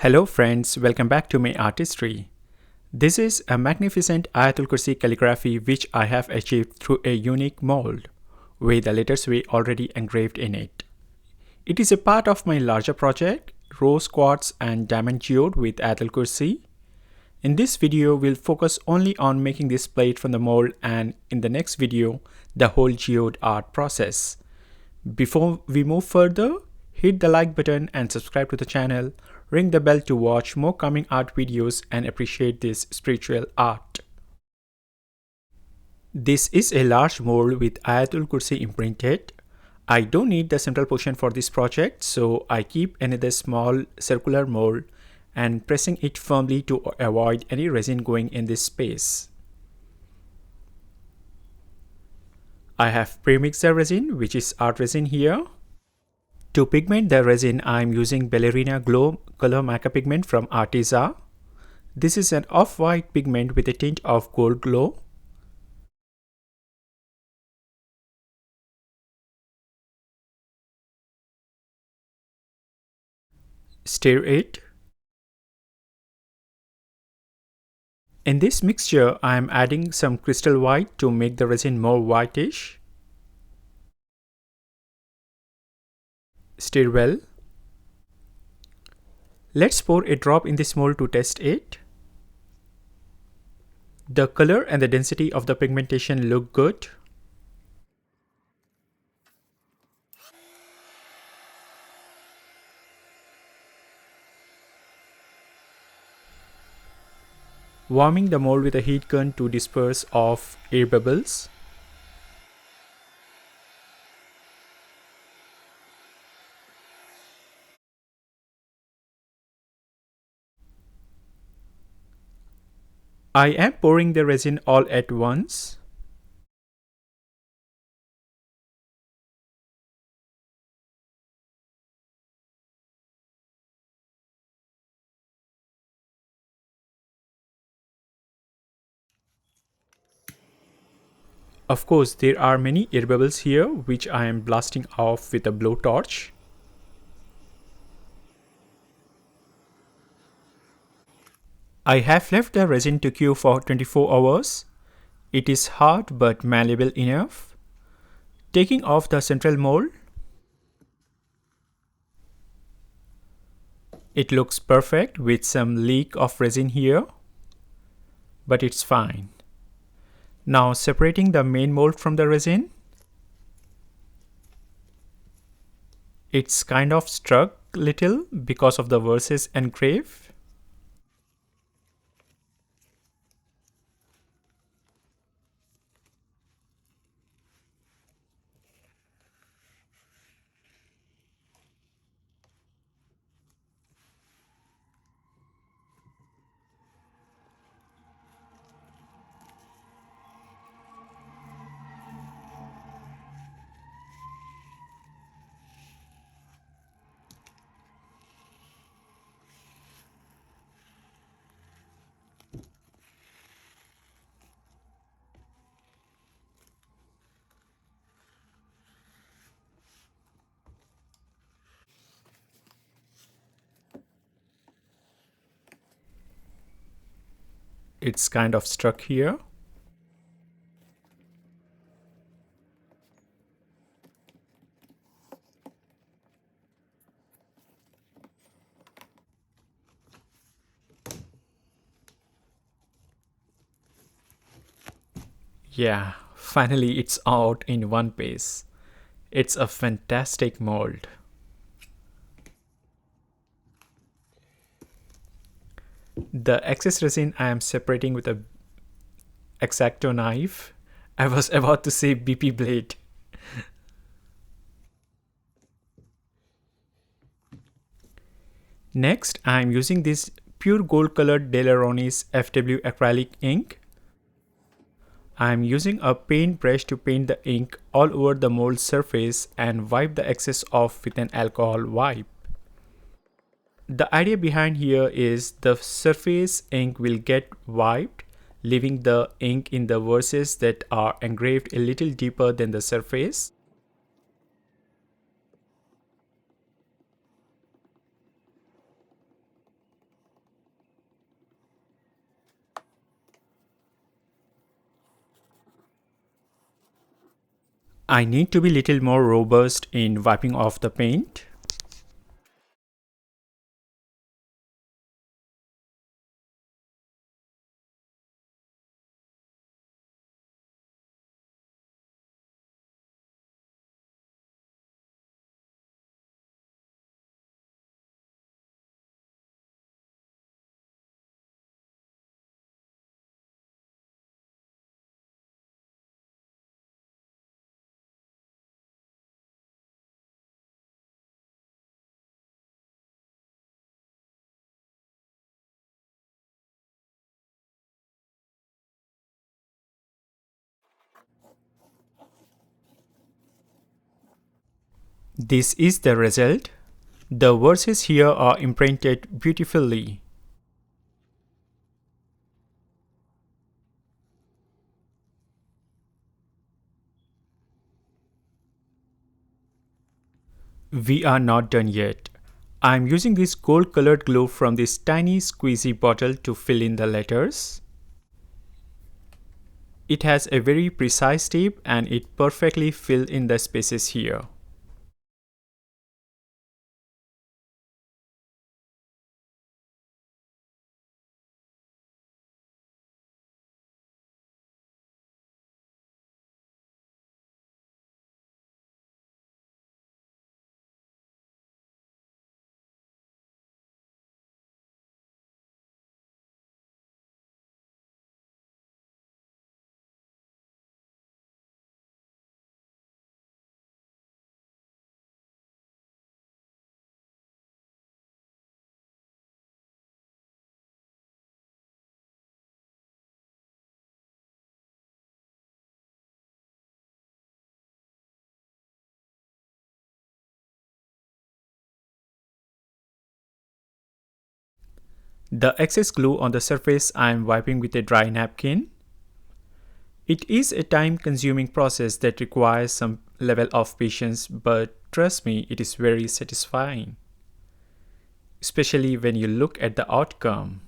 Hello friends, welcome back to my artistry. This is a magnificent Ayatul Kursi calligraphy which I have achieved through a unique mold, with the letters we already engraved in it. It is a part of my larger project, rose quartz and diamond geode with Ayatul Kursi. In this video, we'll focus only on making this plate from the mold, and in the next video, the whole geode art process. Before we move further, hit the like button and subscribe to the channel. Ring the bell to watch more coming art videos and appreciate this spiritual art. This is a large mold with Ayatul Kursi imprinted. I don't need the central portion for this project, so I keep another small circular mold and pressing it firmly to avoid any resin going in this space. I have premixed the resin, which is art resin here. To pigment the resin, I am using Ballerina Glow Color Mica pigment from Arteza. This is an off-white pigment with a tint of gold glow. Stir it. In this mixture, I am adding some crystal white to make the resin more whitish. Stir well. Let's pour a drop in this mold to test it. The color and the density of the pigmentation look good. Warming the mold with a heat gun to disperse off air bubbles. I am pouring the resin all at once. Of course, there are many air bubbles here which I am blasting off with a blowtorch. I have left the resin to cure for 24 hours. It is hard but malleable enough. Taking off the central mold. It looks perfect with some leak of resin here, but it's fine. Now separating the main mold from the resin. It's kind of stuck little because of the verses engraved. It's kind of stuck here. Yeah, finally it's out in one piece. It's a fantastic mold. The excess resin I am separating with a X-Acto knife. I was about to say BP blade. Next, I am using this pure gold colored Delaronis FW acrylic ink. I am using a paint brush to paint the ink all over the mold surface and wipe the excess off with an alcohol wipe. The idea behind here is the surface ink will get wiped, leaving the ink in the verses that are engraved a little deeper than the surface. I need to be a little more robust in wiping off the paint. This is the result. The verses here are imprinted beautifully. We are not done yet. I am using this gold colored glue from this tiny squeezy bottle to fill in the letters. It has a very precise tip and it perfectly fills in the spaces here. The excess glue on the surface I am wiping with a dry napkin. It is a time-consuming process that requires some level of patience, but trust me, it is very satisfying, especially when you look at the outcome.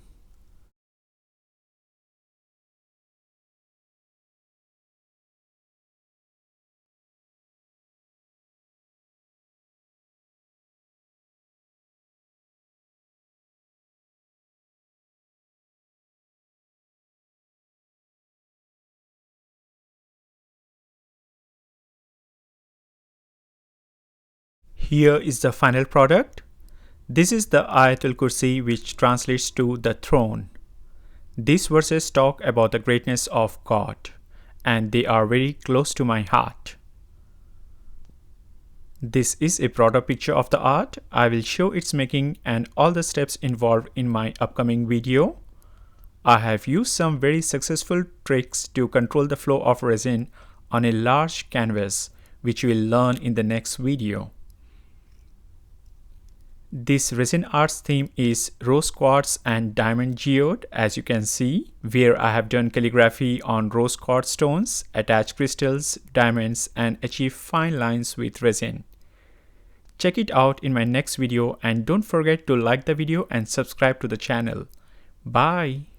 Here is the final product. This is the Ayatul Kursi, which translates to the throne. These verses talk about the greatness of God, and they are very close to my heart. This is a broader picture of the art. I will show its making and all the steps involved in my upcoming video. I have used some very successful tricks to control the flow of resin on a large canvas, which we will learn in the next video. This resin arts theme is rose quartz and diamond geode, as you can see, where I have done calligraphy on rose quartz stones, attached crystals, diamonds, and achieved fine lines with resin. Check it out in my next video and don't forget to like the video and subscribe to the channel. Bye!